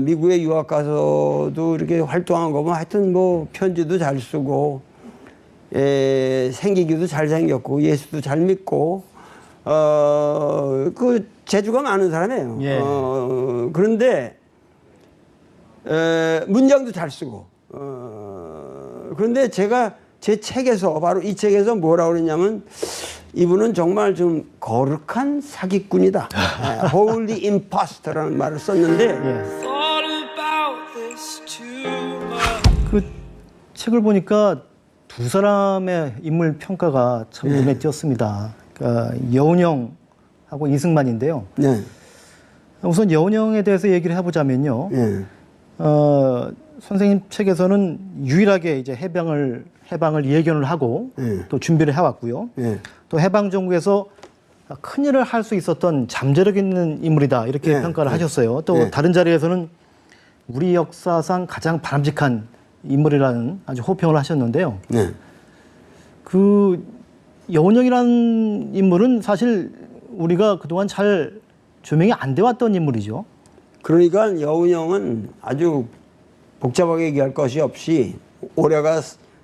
미국에 유학 가서도 이렇게 활동한 거 보면 하여튼 뭐 편지도 잘 쓰고, 생기기도 잘 생겼고, 예수도 잘 믿고, 그 재주가 많은 사람이에요. 예. 그런데 문장도 잘 쓰고, 그런데 제가 제 책에서 바로 이 책에서 뭐라고 그랬냐면, 이분은 정말 좀 거룩한 사기꾼이다. Holy imposter라는 말을 썼는데, 그 책을 보니까 두 사람의 인물 평가가 참 눈에 띄었습니다. 그러니까 여운형하고 이승만인데요. 네. 우선 여운형에 대해서 얘기를 해보자면요. 네. 선생님 책에서는 유일하게 이제 해방을 예견을 하고 또 준비를 해왔고요. 또 해방 정부에서 큰일을 할 수 있었던 잠재력 있는 인물이다 이렇게 평가를 하셨어요. 또 다른 자리에서는 우리 역사상 가장 바람직한 인물이라는 아주 호평을 하셨는데요. 그 여운형이라는 인물은 사실 우리가 그동안 잘 조명이 안 돼 왔던 인물이죠. 그러니까 여운형은 아주 복잡하게 얘기할 것이 없이, 올해가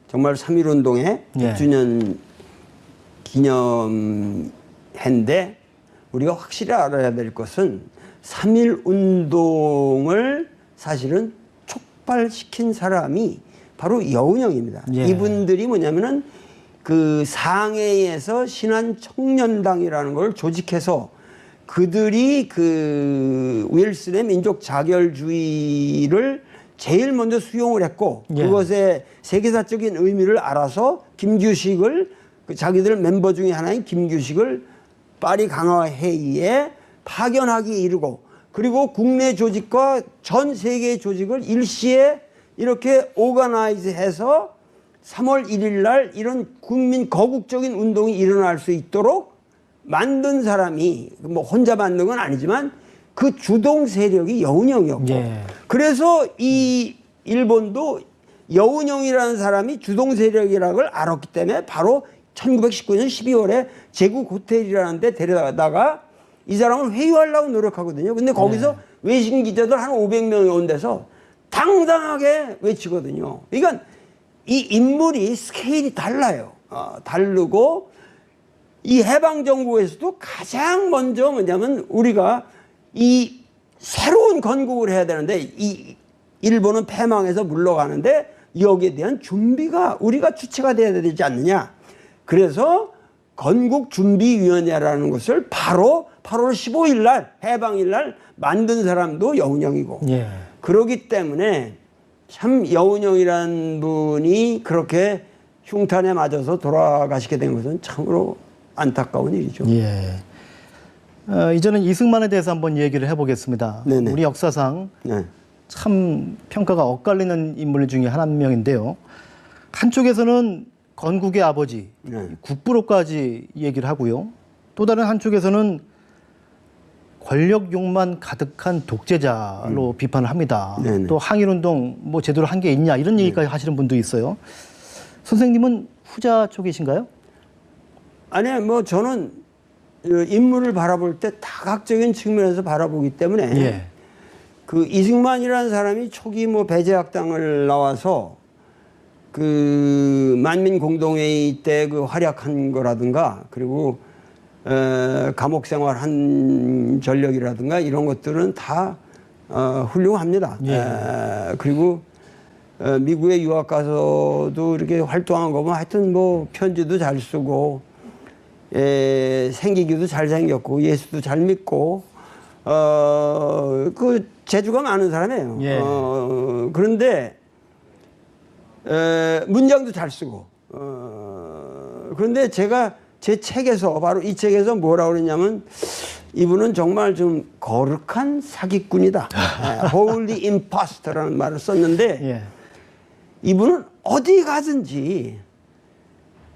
정말 3.1운동의 100주년 기념해인데, 우리가 확실히 알아야 될 것은 3.1운동을 사실은 촉발시킨 사람이 바로 여운형입니다. 이분들이 뭐냐면은 그 상해에서 신한청년당이라는 걸 조직해서 그들이 그 윌슨의 민족 자결주의를 제일 먼저 수용을 했고, 그것의 세계사적인 의미를 알아서 김규식을, 그 자기들 멤버 중에 하나인 김규식을 파리 강화회의에 파견하기 이르고, 그리고 국내 조직과 전 세계 조직을 일시에 이렇게 오가나이즈해서 3월 1일 날 이런 국민 거국적인 운동이 일어날 수 있도록 만든 사람이, 뭐 혼자 만든 건 아니지만 그 주동 세력이 여운형이었고, 그래서 이 일본도 여운형이라는 사람이 주동 세력이라는 걸 알았기 때문에 바로 1919년 12월에 제국 호텔이라는 데 데려다가 이 사람을 회유하려고 노력하거든요. 근데 거기서 외신 기자들 한 500명이 온 데서 당당하게 외치거든요. 그러니까 이 인물이 스케일이 달라요. 다르고, 이 해방정부에서도 가장 먼저 뭐냐면 우리가 이 새로운 건국을 해야 되는데, 이 일본은 패망해서 물러가는데 여기에 대한 준비가 우리가 주체가 돼야 되지 않느냐. 그래서 건국준비위원회라는 것을 바로 8월 15일 날, 해방일 날 만든 사람도 여운형이고, 그러기 때문에 참 여운형이라는 분이 그렇게 흉탄에 맞아서 돌아가시게 된 것은 참으로 안타까운 일이죠. 이제는 이승만에 대해서 한번 얘기를 해보겠습니다. 우리 역사상 참 평가가 엇갈리는 인물 중에 한 명인데요. 한쪽에서는 건국의 아버지, 국부로까지 얘기를 하고요. 또 다른 한쪽에서는 권력욕만 가득한 독재자로 비판을 합니다. 또 항일운동 뭐 제대로 한 게 있냐 이런 얘기까지 하시는 분도 있어요. 선생님은 후자 쪽이신가요? 아니요, 뭐 저는 인물을 바라볼 때 다각적인 측면에서 바라보기 때문에 그 이승만이라는 사람이 초기 뭐 배제학당을 나와서 그 만민공동회의 때 그 활약한 거라든가, 그리고 감옥 생활한 전력이라든가 이런 것들은 다 훌륭합니다. 그리고 미국에 유학 가서도 이렇게 활동한 거 보면 하여튼 뭐 편지도 잘 쓰고, 생기기도 잘 생겼고, 예수도 잘 믿고, 그 재주가 많은 사람이에요. 그런데 문장도 잘 쓰고, 그런데 제가 제 책에서, 바로 이 책에서 뭐라고 그랬냐면, 이분은 정말 좀 거룩한 사기꾼이다. Holy imposter라는 말을 썼는데, 이분은 어디 가든지,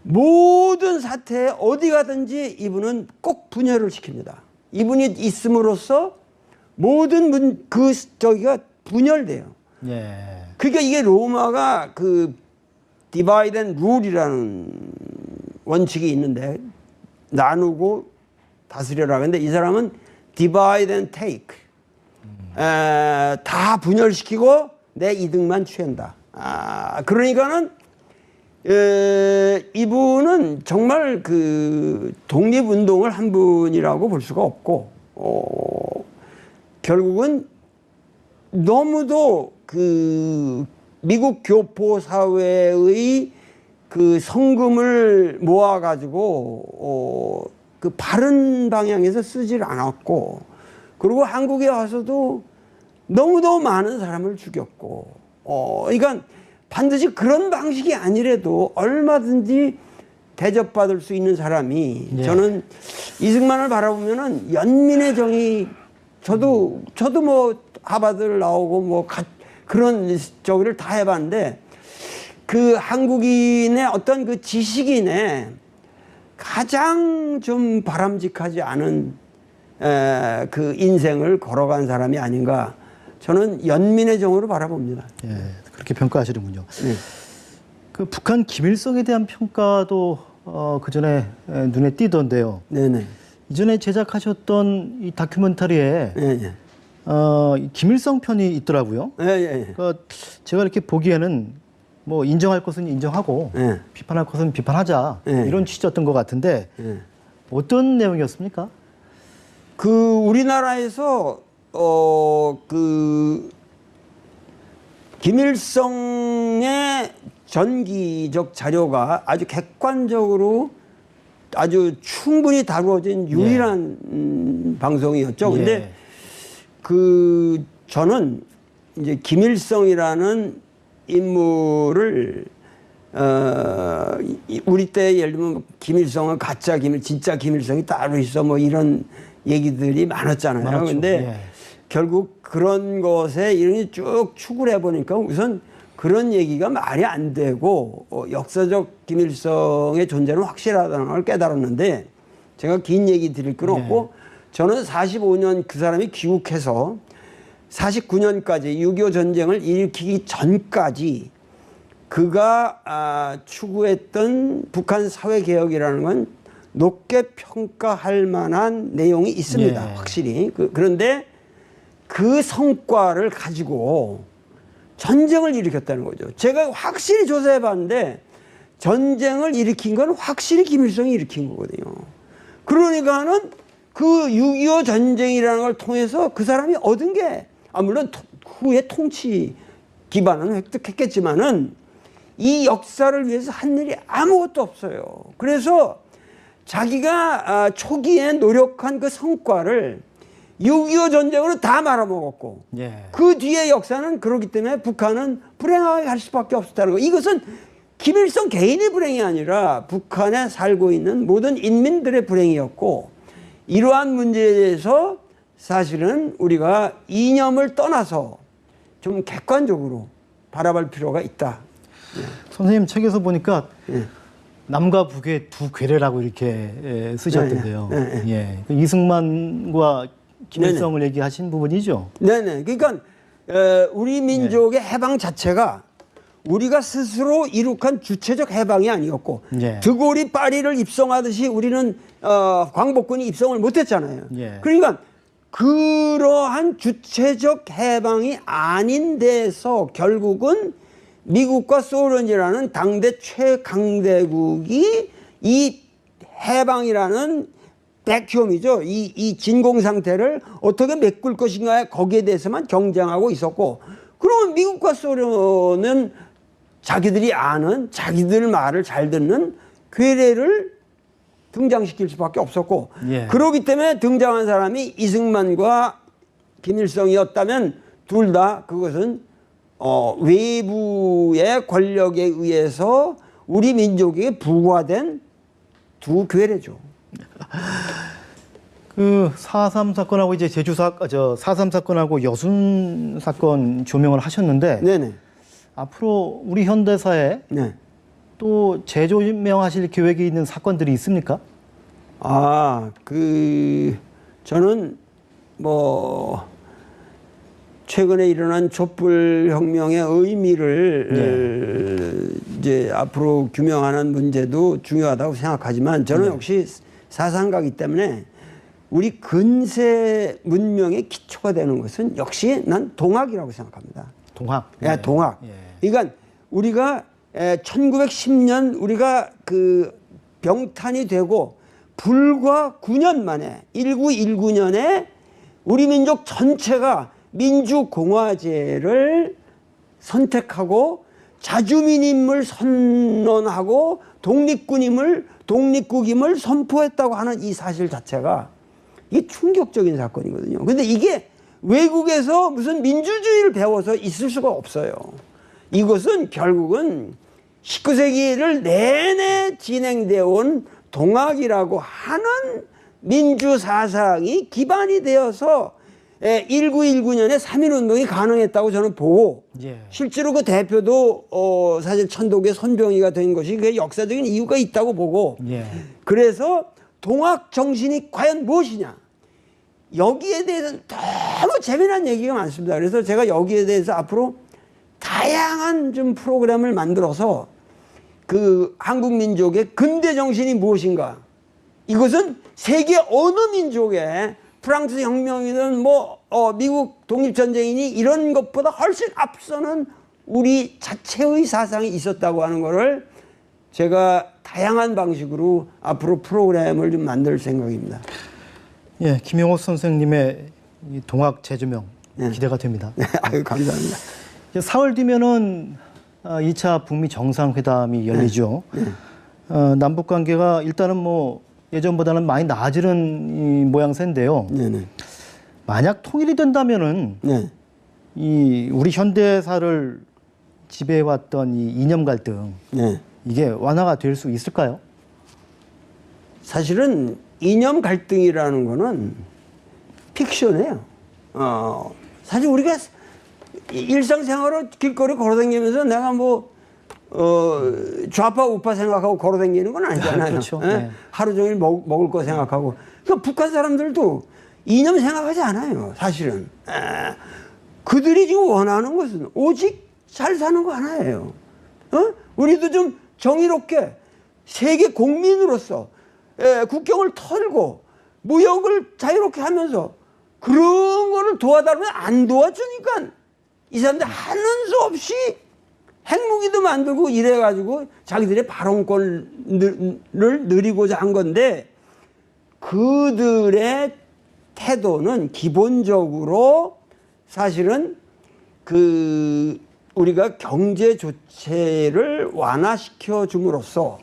모든 사태에 어디 가든지 이분은 꼭 분열을 시킵니다. 이분이 있음으로써 모든 저기가 분열돼요. 그러니까 이게 로마가 그 divide and rule이라는 원칙이 있는데, 나누고 다스려라. 근데 이 사람은 divide and take. 다 분열시키고 내 이득만 취한다. 그러니까는 이분은 정말 그 독립운동을 한 분이라고 볼 수가 없고 결국은 너무도 그 미국 교포 사회의 그 성금을 모아가지고 그 바른 방향에서 쓰질 않았고, 그리고 한국에 와서도 너무도 많은 사람을 죽였고, 그러니까 반드시 그런 방식이 아니래도 얼마든지 대접받을 수 있는 사람이, 예. 저는 이승만을 바라보면은 연민의 정이, 저도 뭐 하버드를 나오고 뭐 그런 저기를 다 해봤는데, 그 한국인의 어떤 그 지식인의 가장 좀 바람직하지 않은 그 인생을 걸어간 사람이 아닌가, 저는 연민의 정으로 바라봅니다. 예, 그렇게 평가하시는군요. 네. 그 북한 김일성에 대한 평가도 그 전에 눈에 띄던데요. 네네. 이전에 제작하셨던 이 다큐멘터리에 네. 이 김일성 편이 있더라고요. 네. 그러니까 제가 이렇게 보기에는 뭐 인정할 것은 인정하고 네. 비판할 것은 비판하자, 네. 이런 취지였던 것 같은데 네. 어떤 내용이었습니까? 그 우리나라에서 그 김일성의 전기적 자료가 아주 객관적으로 아주 충분히 다루어진 유일한 방송이었죠. 근데 예. 그 저는 이제 김일성이라는 인물을 우리 때 예를 들면 김일성은 가짜 진짜 김일성이 따로 있어 뭐 이런 얘기들이 많았잖아요. 많았죠. 근데 예. 결국 그런 것에 이런이 쭉 추구를 해보니까 우선 그런 얘기가 말이 안 되고 역사적 김일성의 존재는 확실하다는 걸 깨달았는데, 제가 긴 얘기 드릴 건 없고, 저는 45년 그 사람이 귀국해서 49년까지 6.25 전쟁을 일으키기 전까지 그가 추구했던 북한 사회개혁이라는 건 높게 평가할 만한 내용이 있습니다. 예. 확실히. 그런데 그 성과를 가지고 전쟁을 일으켰다는 거죠. 제가 확실히 조사해 봤는데 전쟁을 일으킨 건 확실히 김일성이 일으킨 거거든요. 그러니까는 그 6.25 전쟁이라는 걸 통해서 그 사람이 얻은 게, 물론 후에 통치 기반은 획득했겠지만은 이 역사를 위해서 한 일이 아무것도 없어요. 그래서 자기가 초기에 노력한 그 성과를 6.25 전쟁으로 다 말아먹었고, 예. 그 뒤에 역사는 그렇기 때문에 북한은 불행하게 갈 수밖에 없었다는 거. 이것은 김일성 개인의 불행이 아니라 북한에 살고 있는 모든 인민들의 불행이었고, 이러한 문제에 대해서 사실은 우리가 이념을 떠나서 좀 객관적으로 바라볼 필요가 있다. 선생님 책에서 보니까 남과 북의 두 괴뢰라고 이렇게 쓰셨던데요. 예. 그 이승만과 김일성을 얘기하신 부분이죠. 네네. 그러니까 우리 민족의 해방 자체가 우리가 스스로 이룩한 주체적 해방이 아니었고, 드골이 파리를 입성하듯이 우리는 광복군이 입성을 못했잖아요. 그러니까 그러한 주체적 해방이 아닌 데서 결국은 미국과 소련이라는 당대 최강대국이 이 해방이라는 백혐이죠. 이 진공 상태를 어떻게 메꿀 것인가, 거기에 대해서만 경쟁하고 있었고, 그러면 미국과 소련은 자기들이 아는, 자기들 말을 잘 듣는 괴뢰를 등장시킬 수밖에 없었고, 그러기 때문에 등장한 사람이 이승만과 김일성이었다면 둘 다 그것은 외부의 권력에 의해서 우리 민족에게 부과된 두 괴뢰죠. 그 4.3 사건하고 이제 4.3 사건하고 여순 사건 조명을 하셨는데, 네네. 앞으로 우리 현대사에 또 재조명하실 계획이 있는 사건들이 있습니까? 저는 뭐 최근에 일어난 촛불혁명의 의미를 이제 앞으로 규명하는 문제도 중요하다고 생각하지만, 저는 역시 사상가이기 때문에 우리 근세 문명의 기초가 되는 것은 역시 난 동학이라고 생각합니다. 동학. 예, 동학. 그러니까 우리가 1910년 우리가 그 병탄이 되고 불과 9년 만에 1919년에 우리 민족 전체가 민주공화제를 선택하고 자주민임을 선언하고 독립국임을 선포했다고 하는 이 사실 자체가 이게 충격적인 사건이거든요. 근데 이게 외국에서 무슨 민주주의를 배워서 있을 수가 없어요. 이것은 결국은 19세기를 내내 진행되어 온 동학이라고 하는 민주사상이 기반이 되어서 1919년에 3.1운동이 가능했다고 저는 보고 실제로 그 대표도 사실 천독의 손병희가 된 것이 그 역사적인 이유가 있다고 보고 그래서 동학 정신이 과연 무엇이냐 여기에 대해서는 너무 재미난 얘기가 많습니다. 그래서 제가 여기에 대해서 앞으로 다양한 좀 프로그램을 만들어서 그 한국 민족의 근대 정신이 무엇인가 이것은 세계 어느 민족의 프랑스 혁명이든 미국 독립전쟁이니 이런 것보다 훨씬 앞서는 우리 자체의 사상이 있었다고 하는 것을 제가 다양한 방식으로 앞으로 프로그램을 좀 만들 생각입니다. 예, 김영호 선생님의 이 동학 재조명 기대가 됩니다. 아유, 감사합니다. 4월 뒤면은 2차 북미 정상회담이 열리죠. 남북 관계가 일단은 예전보다는 많이 나아지는 이 모양새인데요. 만약 통일이 된다면은 이 우리 현대사를 지배해왔던 이 이념 갈등 이게 완화가 될 수 있을까요? 사실은 이념 갈등이라는 거는 픽션이에요. 사실 우리가 일상생활로 길거리 걸어다니면서 내가 좌파 우파 생각하고 걸어다니는 건 아니잖아요. 그렇죠. 하루 종일 먹을 거 생각하고. 그러니까 북한 사람들도 이념 생각하지 않아요. 사실은. 그들이 지금 원하는 것은 오직 잘 사는 거 하나예요. 우리도 좀 정의롭게 세계 국민으로서 국경을 털고 무역을 자유롭게 하면서 그런 거를 도와달라면 안 도와주니까 이 사람들 하는 수 없이 핵무기도 만들고 이래가지고 자기들의 발언권을 누리고자 한 건데 그들의 태도는 기본적으로 사실은 우리가 경제 조치를 완화시켜 줌으로써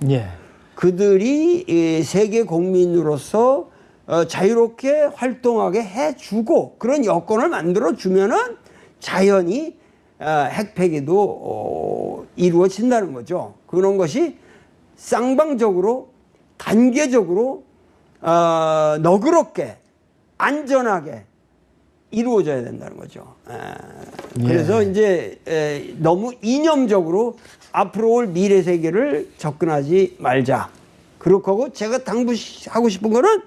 그들이 세계 국민으로서 자유롭게 활동하게 해주고 그런 여건을 만들어 주면은 자연히 핵폐기도 이루어진다는 거죠. 그런 것이 쌍방적으로 단계적으로 너그럽게 안전하게 이루어져야 된다는 거죠. 그래서 이제 너무 이념적으로 앞으로 올 미래 세계를 접근하지 말자. 그렇고 제가 당부하고 싶은 거는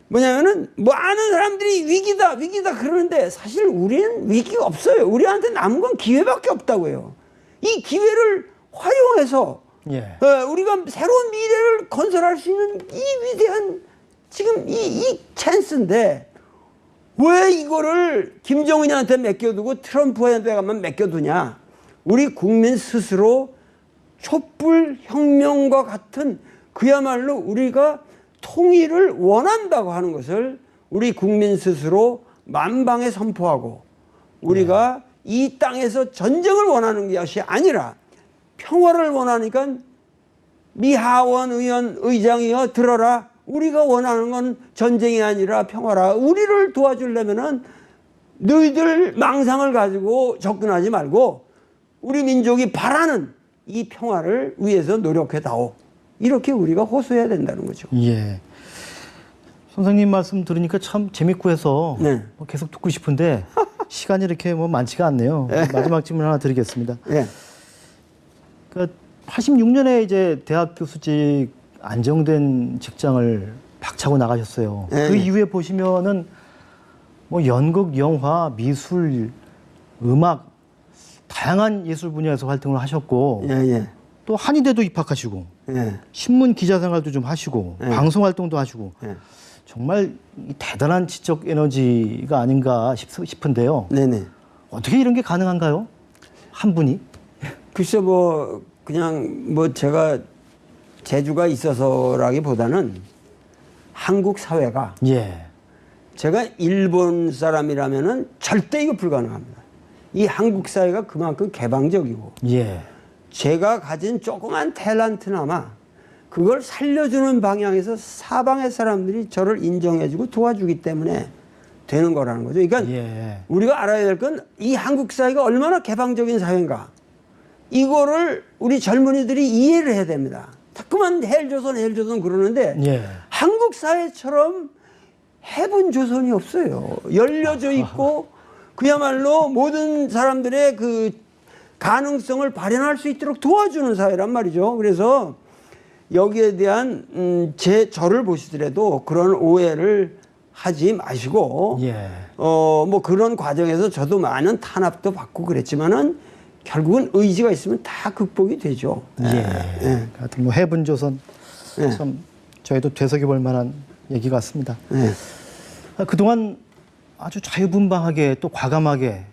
뭐냐면은 많은 사람들이 위기다 그러는데 사실 우리는 위기가 없어요. 우리한테 남은 건 기회밖에 없다고요. 이 기회를 활용해서 우리가 새로운 미래를 건설할 수 있는 이 위대한 지금 이 찬스인데 왜 이거를 김정은한테 맡겨두고 트럼프한테만 맡겨두냐. 우리 국민 스스로 촛불 혁명과 같은 그야말로 우리가 통일을 원한다고 하는 것을 우리 국민 스스로 만방에 선포하고 우리가 이 땅에서 전쟁을 원하는 것이 아니라 평화를 원하니까 미하원 의장이여 들어라. 우리가 원하는 건 전쟁이 아니라 평화라. 우리를 도와주려면은 너희들 망상을 가지고 접근하지 말고 우리 민족이 바라는 이 평화를 위해서 노력해다오. 이렇게 우리가 호소해야 된다는 거죠. 선생님 말씀 들으니까 참 재밌고 해서 계속 듣고 싶은데 시간이 이렇게 많지가 않네요. 마지막 질문 하나 드리겠습니다. 그러니까 86년에 이제 대학 교수직 안정된 직장을 박차고 나가셨어요. 그 이후에 보시면은 연극, 영화, 미술, 음악 다양한 예술 분야에서 활동을 하셨고 또 한의대도 입학하시고 신문 기자 생활도 좀 하시고 방송 활동도 하시고 정말 이 대단한 지적 에너지가 아닌가 싶은데요. 네네. 어떻게 이런 게 가능한가요? 한 분이? 글쎄 뭐 그냥 뭐 제가 재주가 있어서라기보다는 한국 사회가 예. 제가 일본 사람이라면은 절대 이거 불가능합니다. 이 한국 사회가 그만큼 개방적이고 예. 제가 가진 조그만 탤런트나마 그걸 살려주는 방향에서 사방의 사람들이 저를 인정해주고 도와주기 때문에 되는 거라는 거죠. 그러니까 예. 우리가 알아야 될 건 이 한국 사회가 얼마나 개방적인 사회인가. 이거를 우리 젊은이들이 이해를 해야 됩니다. 자꾸만 헬조선 그러는데 예. 한국 사회처럼 해본 조선이 없어요. 열려져 있고 그야말로 모든 사람들의 그 가능성을 발현할 수 있도록 도와주는 사회란 말이죠. 그래서 여기에 대한 저를 보시더라도 그런 오해를 하지 마시고 예. 뭐 그런 과정에서 저도 많은 탄압도 받고 그랬지만은 결국은 의지가 있으면 다 극복이 되죠. 예. 예. 하여튼 뭐 해분 조선 예. 참 저희도 되새겨볼 만한 얘기 같습니다. 예. 그동안 아주 자유분방하게 또 과감하게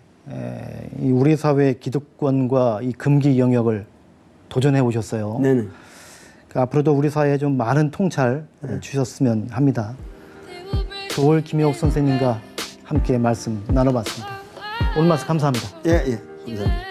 이 우리 사회의 기득권과 이 금기 영역을 도전해 오셨어요. 네네. 앞으로도 우리 사회에 좀 많은 통찰 주셨으면 합니다. 조월 김혜옥 선생님과 함께 말씀 나눠봤습니다. 오늘 말씀 감사합니다. 예, 예. 감사합니다.